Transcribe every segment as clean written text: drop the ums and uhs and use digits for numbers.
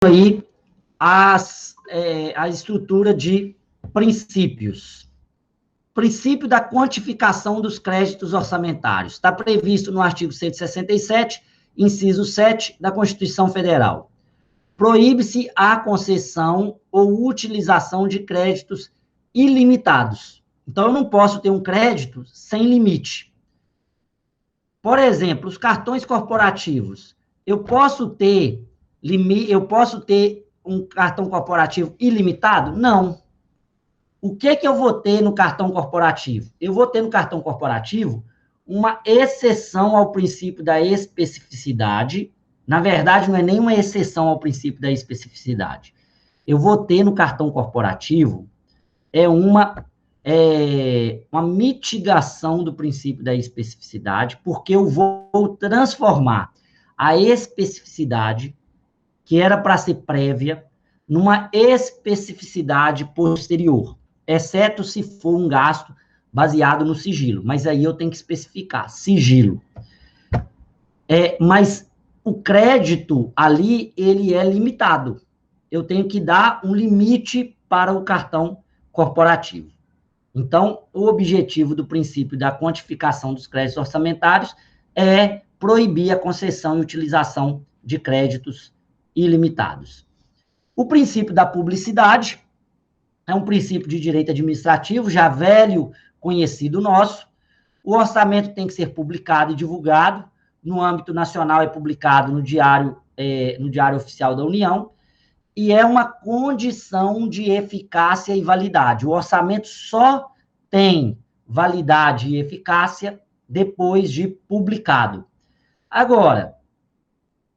aí a estrutura de princípios. Princípio da quantificação dos créditos orçamentários. Está previsto no artigo 167, inciso 7 da Constituição Federal. Proíbe-se a concessão ou utilização de créditos ilimitados. Então, eu não posso ter um crédito sem limite. Por exemplo, os cartões corporativos. Eu posso ter um cartão corporativo ilimitado? Não. O que eu vou ter no cartão corporativo? Eu vou ter no cartão corporativo uma exceção ao princípio da especificidade. Na verdade, não é nenhuma exceção ao princípio da especificidade. Eu vou ter no cartão corporativo uma mitigação do princípio da especificidade, porque eu vou transformar a especificidade, que era para ser prévia, numa especificidade posterior, exceto se for um gasto baseado no sigilo. Mas aí eu tenho que especificar, sigilo. Mas o crédito ali, ele é limitado. Eu tenho que dar um limite para o cartão corporativo. Então, o objetivo do princípio da quantificação dos créditos orçamentários é proibir a concessão e utilização de créditos ilimitados. O princípio da publicidade é um princípio de direito administrativo, já velho, conhecido nosso. O orçamento tem que ser publicado e divulgado. No âmbito nacional, é publicado no Diário Oficial da União, e é uma condição de eficácia e validade. O orçamento só tem validade e eficácia depois de publicado. Agora,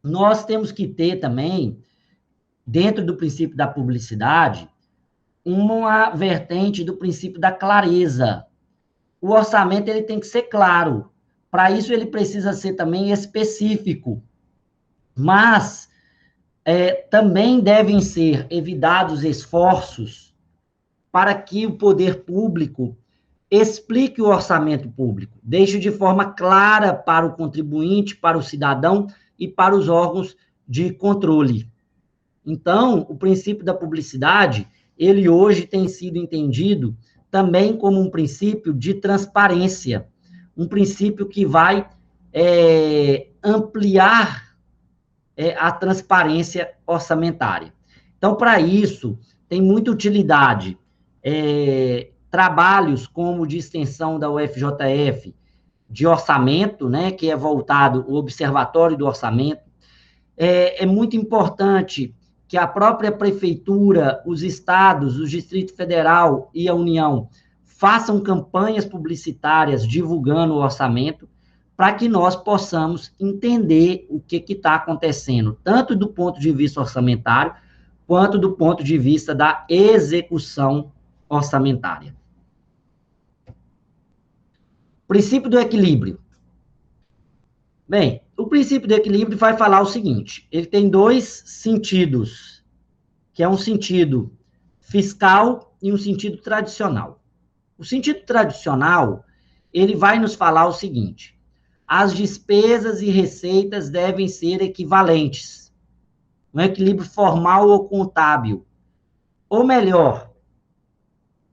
nós temos que ter também, dentro do princípio da publicidade, uma vertente do princípio da clareza. O orçamento ele tem que ser claro. Para isso, ele precisa ser também específico. Mas também devem ser evitados esforços para que o poder público explique o orçamento público, deixe de forma clara para o contribuinte, para o cidadão e para os órgãos de controle. Então, o princípio da publicidade, ele hoje tem sido entendido também como um princípio de transparência, um princípio que vai ampliar a transparência orçamentária. Então, para isso, tem muita utilidade. Trabalhos como de extensão da UFJF, de orçamento, né, que é voltado ao Observatório do Orçamento. É muito importante que a própria prefeitura, os estados, o Distrito Federal e a União façam campanhas publicitárias divulgando o orçamento, para que nós possamos entender o que está acontecendo, tanto do ponto de vista orçamentário, quanto do ponto de vista da execução orçamentária. Princípio do equilíbrio. Bem, o princípio do equilíbrio vai falar o seguinte: ele tem dois sentidos, que é um sentido fiscal e um sentido tradicional. O sentido tradicional, ele vai nos falar o seguinte: as despesas e receitas devem ser equivalentes, um equilíbrio formal ou contábil. Ou melhor,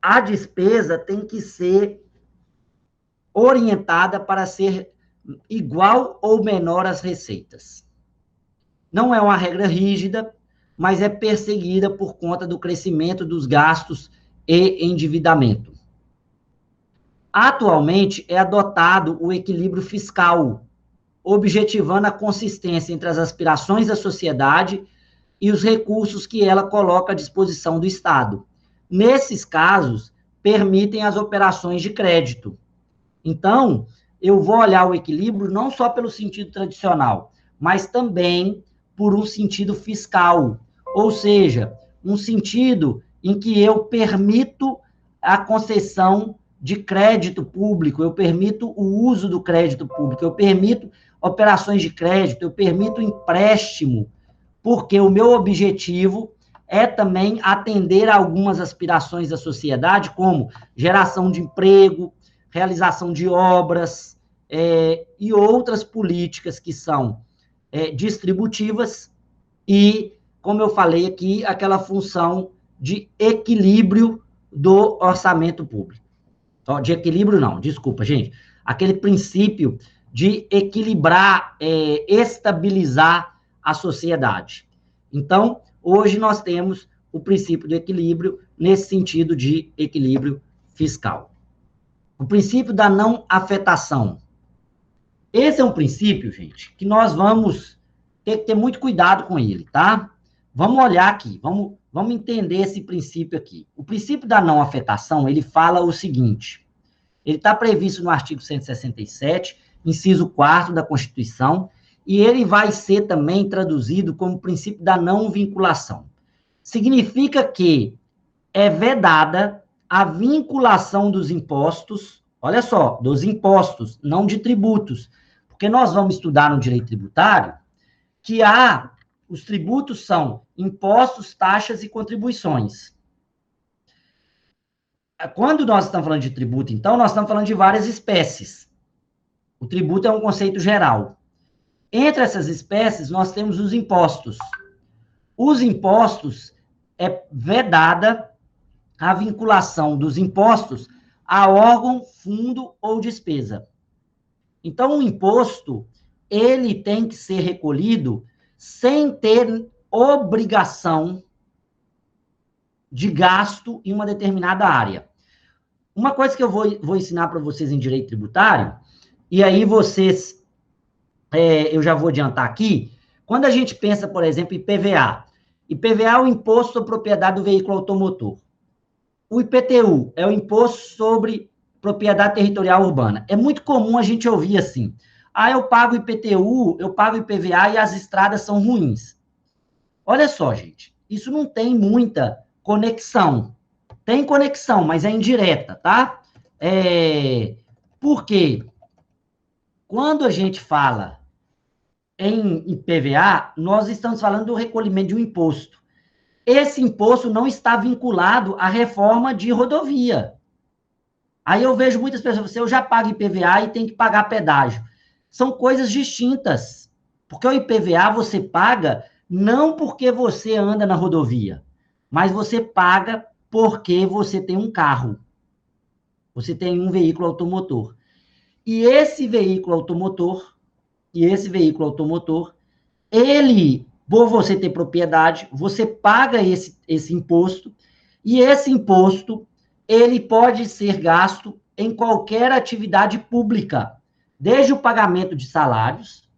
a despesa tem que ser orientada para ser igual ou menor às receitas. Não é uma regra rígida, mas é perseguida por conta do crescimento dos gastos e endividamento. Atualmente, é adotado o equilíbrio fiscal, objetivando a consistência entre as aspirações da sociedade e os recursos que ela coloca à disposição do Estado. Nesses casos, permitem as operações de crédito. Então, eu vou olhar o equilíbrio não só pelo sentido tradicional, mas também por um sentido fiscal, ou seja, um sentido em que eu permito a concessão de crédito público, eu permito o uso do crédito público, eu permito operações de crédito, eu permito empréstimo, porque o meu objetivo é também atender a algumas aspirações da sociedade, como geração de emprego, realização de obras e outras políticas que são distributivas e como eu falei aqui, aquela função de equilíbrio do orçamento público. De equilíbrio não, desculpa, gente. Aquele princípio de equilibrar, estabilizar a sociedade. Então, hoje nós temos o princípio do equilíbrio nesse sentido de equilíbrio fiscal. O princípio da não afetação. Esse é um princípio, gente, que nós vamos ter que ter muito cuidado com ele, tá? Vamos olhar aqui, vamos entender esse princípio aqui. O princípio da não afetação, ele fala o seguinte, ele está previsto no artigo 167, inciso 4º da Constituição, e ele vai ser também traduzido como princípio da não vinculação. Significa que é vedada a vinculação dos impostos, olha só, dos impostos, não de tributos, porque nós vamos estudar no direito tributário que os tributos são impostos, taxas e contribuições. Quando nós estamos falando de tributo, então, nós estamos falando de várias espécies. O tributo é um conceito geral. Entre essas espécies, nós temos os impostos. Os impostos é vedada a vinculação dos impostos a órgão, fundo ou despesa. Então, o imposto, ele tem que ser recolhido sem ter obrigação de gasto em uma determinada área. Uma coisa que eu vou ensinar para vocês em direito tributário, e aí vocês, eu já vou adiantar aqui, quando a gente pensa, por exemplo, em IPVA, IPVA é o Imposto sobre Propriedade do Veículo Automotor. O IPTU é o Imposto sobre Propriedade Territorial Urbana. É muito comum a gente ouvir assim, eu pago IPTU, eu pago IPVA e as estradas são ruins. Olha só, gente, isso não tem muita conexão. Tem conexão, mas é indireta, tá? Porque quando a gente fala em IPVA, nós estamos falando do recolhimento de um imposto. Esse imposto não está vinculado à reforma de rodovia. Aí eu vejo muitas pessoas, eu já pago IPVA e tem que pagar pedágio. São coisas distintas. Porque o IPVA você paga não porque você anda na rodovia, mas você paga porque você tem um carro. Você tem um veículo automotor. E esse veículo automotor, ele, por você ter propriedade, você paga esse imposto, e esse imposto, ele pode ser gasto em qualquer atividade pública, desde o pagamento de salários,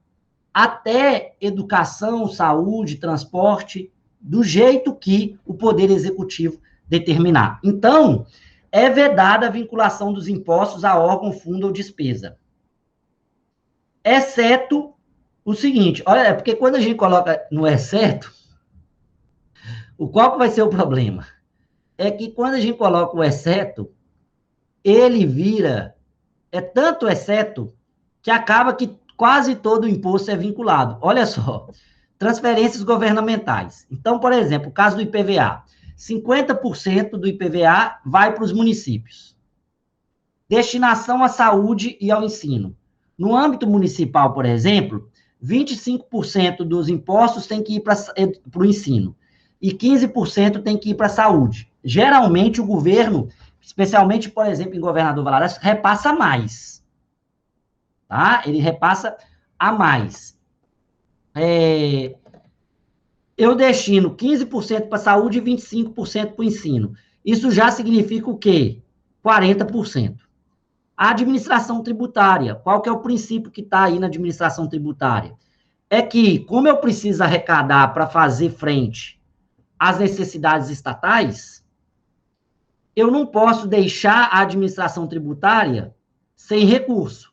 até educação, saúde, transporte, do jeito que o Poder Executivo determinar. Então, é vedada a vinculação dos impostos a órgão, fundo ou despesa. Exceto o seguinte, olha, porque quando a gente coloca no exceto, qual que vai ser o problema? É que quando a gente coloca o exceto, ele vira, tanto exceto, que acaba que quase todo o imposto é vinculado. Olha só, transferências governamentais. Então, por exemplo, o caso do IPVA, 50% do IPVA vai para os municípios. Destinação à saúde e ao ensino. No âmbito municipal, por exemplo, 25% dos impostos tem que ir para o ensino e 15% tem que ir para a saúde. Geralmente, o governo, especialmente, por exemplo, em Governador Valadares, repassa mais. Tá? Ele repassa a mais. Eu destino 15% para a saúde e 25% para o ensino. Isso já significa o quê? 40%. A administração tributária, qual que é o princípio que está aí na administração tributária? É que, como eu preciso arrecadar para fazer frente às necessidades estatais, eu não posso deixar a administração tributária sem recurso.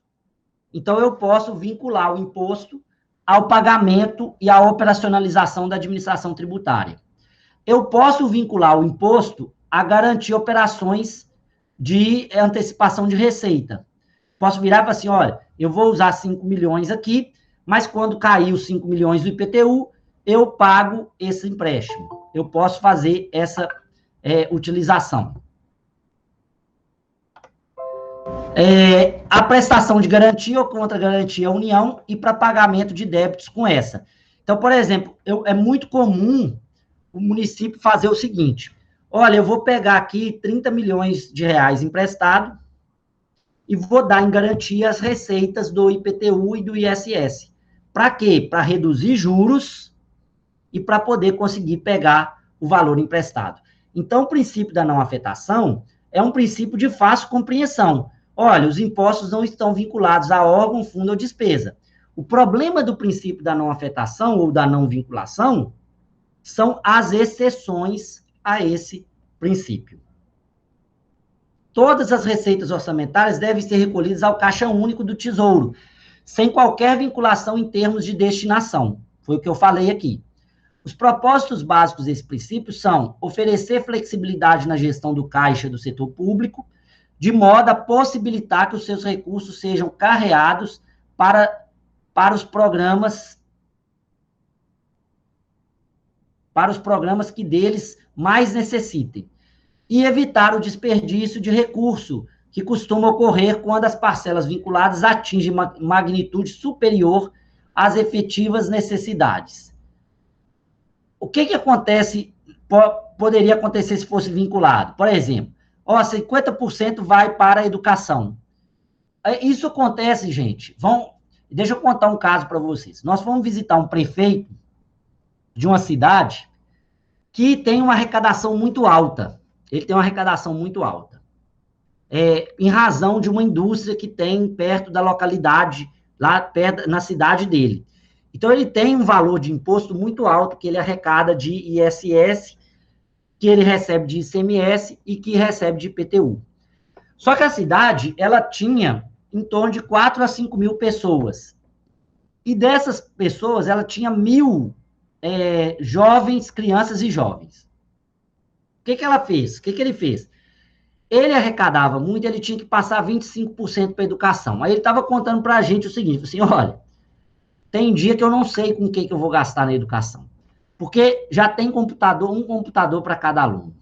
Então, eu posso vincular o imposto ao pagamento e à operacionalização da administração tributária. Eu posso vincular o imposto a garantir operações de antecipação de receita. Posso virar para assim, olha, eu vou usar 5 milhões aqui, mas quando cair os 5 milhões do IPTU, eu pago esse empréstimo. Eu posso fazer essa utilização. A prestação de garantia ou contra-garantia à União e para pagamento de débitos com essa. Então, por exemplo, é muito comum o município fazer o seguinte: olha, eu vou pegar aqui 30 milhões de reais emprestado e vou dar em garantia as receitas do IPTU e do ISS. Para quê? Para reduzir juros e para poder conseguir pegar o valor emprestado. Então, o princípio da não afetação é um princípio de fácil compreensão. Olha, os impostos não estão vinculados a órgão, fundo ou despesa. O problema do princípio da não afetação ou da não vinculação são as exceções a esse princípio. Todas as receitas orçamentárias devem ser recolhidas ao Caixa Único do Tesouro, sem qualquer vinculação em termos de destinação. Foi o que eu falei aqui. Os propósitos básicos desse princípio são oferecer flexibilidade na gestão do caixa do setor público, de modo a possibilitar que os seus recursos sejam carreados para os programas que deles mais necessitem, e evitar o desperdício de recurso, que costuma ocorrer quando as parcelas vinculadas atingem magnitude superior às efetivas necessidades. O que acontece, poderia acontecer se fosse vinculado? Por exemplo, 50% vai para a educação. Isso acontece, gente. Deixa eu contar um caso para vocês. Nós fomos visitar um prefeito de uma cidade que tem uma arrecadação muito alta. Ele tem uma arrecadação muito alta. Em razão de uma indústria que tem perto da localidade, lá perto, na cidade dele. Então, ele tem um valor de imposto muito alto que ele arrecada de ISS, que ele recebe de ICMS e que recebe de IPTU. Só que a cidade, ela tinha em torno de 4 a 5 mil pessoas. E dessas pessoas, ela tinha 1.000 jovens, crianças e jovens. O que ela fez? O que ele fez? Ele arrecadava muito, ele tinha que passar 25% para a educação. Aí ele estava contando para a gente o seguinte, assim, olha, tem dia que eu não sei com o que eu vou gastar na educação. Porque já tem um computador para cada aluno.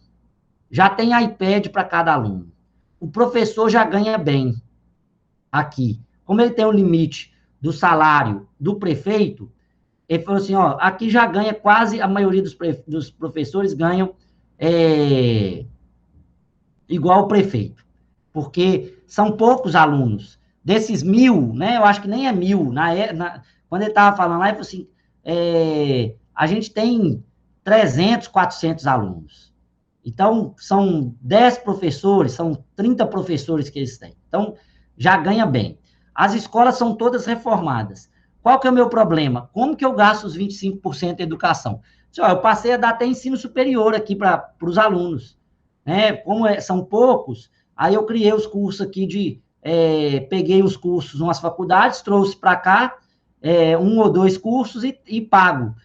Já tem iPad para cada aluno. O professor já ganha bem aqui. Como ele tem o limite do salário do prefeito, ele falou assim, aqui já ganha quase, a maioria dos professores ganham igual o prefeito. Porque são poucos alunos. Desses 1.000, né, eu acho que nem é 1.000, quando ele estava falando lá, ele falou assim, a gente tem 300, 400 alunos. Então, são 10 professores, são 30 professores que eles têm. Então, já ganha bem. As escolas são todas reformadas. Qual que é o meu problema? Como que eu gasto os 25% em educação? Eu passei a dar até ensino superior aqui para os alunos. Né? Como são poucos, aí eu criei os cursos aqui peguei os cursos umas faculdades, trouxe para cá, 1 ou 2 cursos e pago.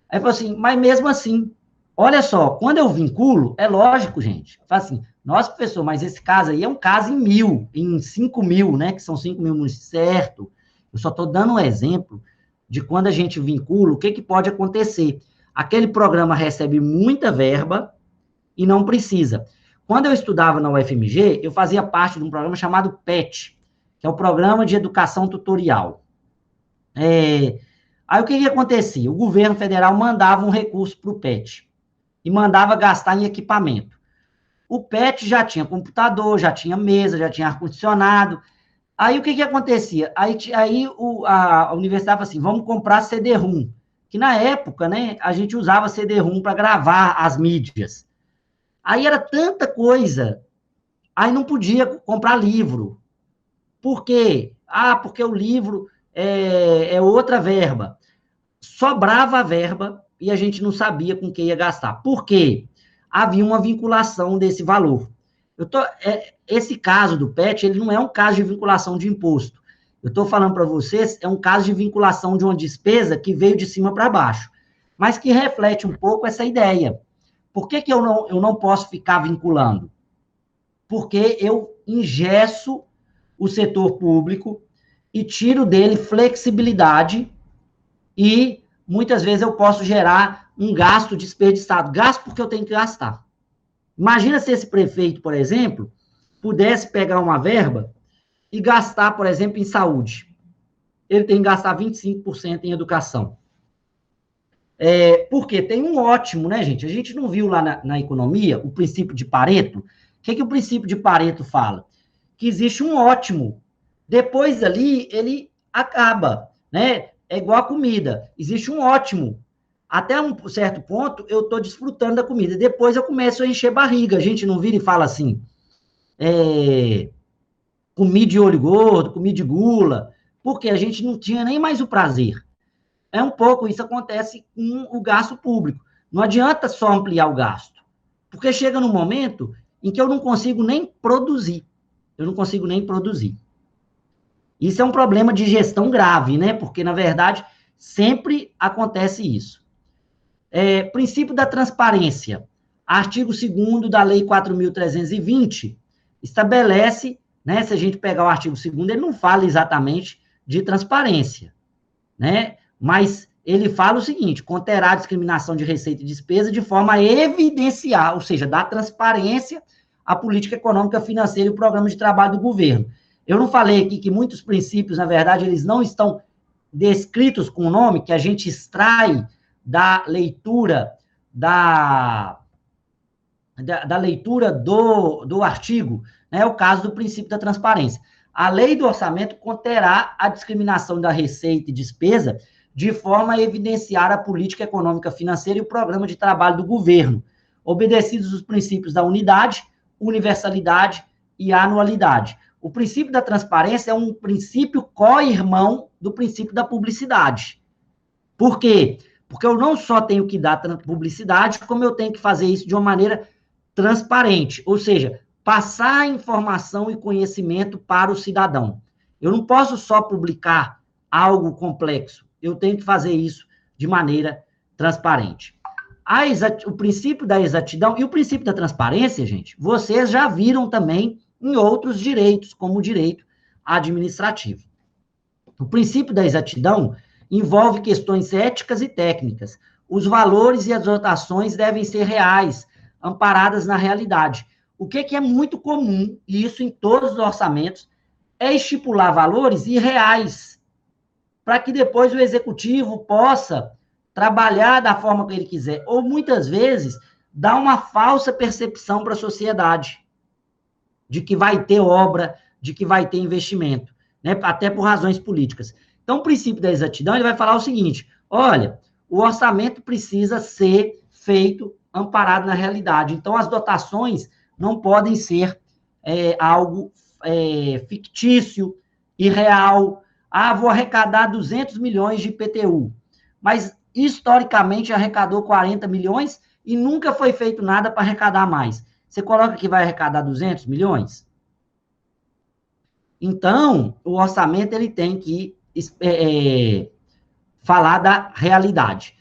Aí falou assim, mas mesmo assim, olha só, quando eu vinculo, é lógico, gente. Eu falo assim, nossa, professor, mas esse caso aí é um caso em 1.000, em 5.000, né? Que são 5.000 municípios, certo? Eu só estou dando um exemplo de quando a gente vincula, o que pode acontecer. Aquele programa recebe muita verba e não precisa. Quando eu estudava na UFMG, eu fazia parte de um programa chamado PET, que é o Programa de Educação Tutorial. Aí o que acontecia? O governo federal mandava um recurso para o PET e mandava gastar em equipamento. O PET já tinha computador, já tinha mesa, já tinha ar-condicionado. Aí o que acontecia? Aí a universidade falou assim, vamos comprar CD-ROM, que na época, né, a gente usava CD-ROM para gravar as mídias. Aí era tanta coisa, aí não podia comprar livro. Por quê? Porque o livro é outra verba. Sobrava a verba e a gente não sabia com que ia gastar. Por quê? Havia uma vinculação desse valor. Esse caso do PET, ele não é um caso de vinculação de imposto. Eu estou falando para vocês, é um caso de vinculação de uma despesa que veio de cima para baixo, mas que reflete um pouco essa ideia. Por que eu não posso ficar vinculando? Porque eu engesso o setor público e tiro dele flexibilidade e muitas vezes eu posso gerar um gasto desperdiçado. Gasto porque eu tenho que gastar. Imagina se esse prefeito, por exemplo, pudesse pegar uma verba e gastar, por exemplo, em saúde. Ele tem que gastar 25% em educação. Porque tem um ótimo, né, gente? A gente não viu lá na economia o princípio de Pareto. O que o princípio de Pareto fala? Que existe um ótimo. Depois ali, ele acaba, né? É igual a comida. Existe um ótimo. Até um certo ponto, eu estou desfrutando da comida. Depois eu começo a encher barriga. A gente não vira e fala assim, comi de olho gordo, comi de gula, porque a gente não tinha nem mais o prazer. É um pouco, isso acontece com o gasto público. Não adianta só ampliar o gasto, porque chega num momento em que eu não consigo nem produzir. Eu não consigo nem produzir. Isso é um problema de gestão grave, né? Porque, na verdade, sempre acontece isso. Princípio da transparência. Artigo 2º da Lei 4.320 estabelece, né? Se a gente pegar o artigo 2º, ele não fala exatamente de transparência, né? Mas ele fala o seguinte: conterá a discriminação de receita e despesa de forma a evidenciar, ou seja, dar transparência à política econômica, financeira e o programa de trabalho do governo. Eu não falei aqui que muitos princípios, na verdade, eles não estão descritos com o nome, que a gente extrai da leitura da leitura do artigo, né? É o caso do princípio da transparência. A lei do orçamento conterá a discriminação da receita e despesa de forma a evidenciar a política econômica financeira e o programa de trabalho do governo, obedecidos os princípios da unidade, universalidade e anualidade. O princípio da transparência é um princípio co-irmão do princípio da publicidade. Por quê? Porque eu não só tenho que dar publicidade, como eu tenho que fazer isso de uma maneira transparente, ou seja, passar informação e conhecimento para o cidadão. Eu não posso só publicar algo complexo, eu tenho que fazer isso de maneira transparente. O princípio da exatidão e o princípio da transparência, gente, vocês já viram também em outros direitos, como o direito administrativo. O princípio da exatidão envolve questões éticas e técnicas. Os valores e as dotações devem ser reais, amparadas na realidade. O que é muito comum, e isso em todos os orçamentos, é estipular valores irreais, para que depois o executivo possa trabalhar da forma que ele quiser, ou muitas vezes dar uma falsa percepção para a sociedade de que vai ter obra, de que vai ter investimento, né? Até por razões políticas. Então, o princípio da exatidão, ele vai falar o seguinte: olha, o orçamento precisa ser feito amparado na realidade. Então, as dotações não podem ser algo fictício, irreal. Ah, vou arrecadar 200 milhões de IPTU. Mas, historicamente, arrecadou 40 milhões e nunca foi feito nada para arrecadar mais. Você coloca que vai arrecadar 200 milhões? Então, o orçamento ele tem que falar da realidade.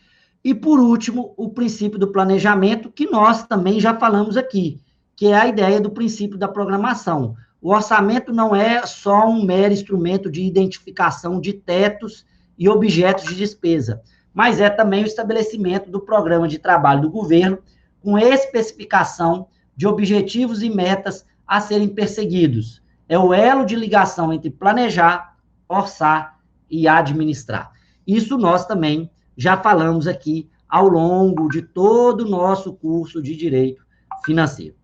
E, por último, o princípio do planejamento, que nós também já falamos aqui, que é a ideia do princípio da programação. O orçamento não é só um mero instrumento de identificação de tetos e objetos de despesa, mas é também o estabelecimento do programa de trabalho do governo, com especificação de objetivos e metas a serem perseguidos. É o elo de ligação entre planejar, orçar e administrar. Isso nós também já falamos aqui ao longo de todo o nosso curso de Direito Financeiro.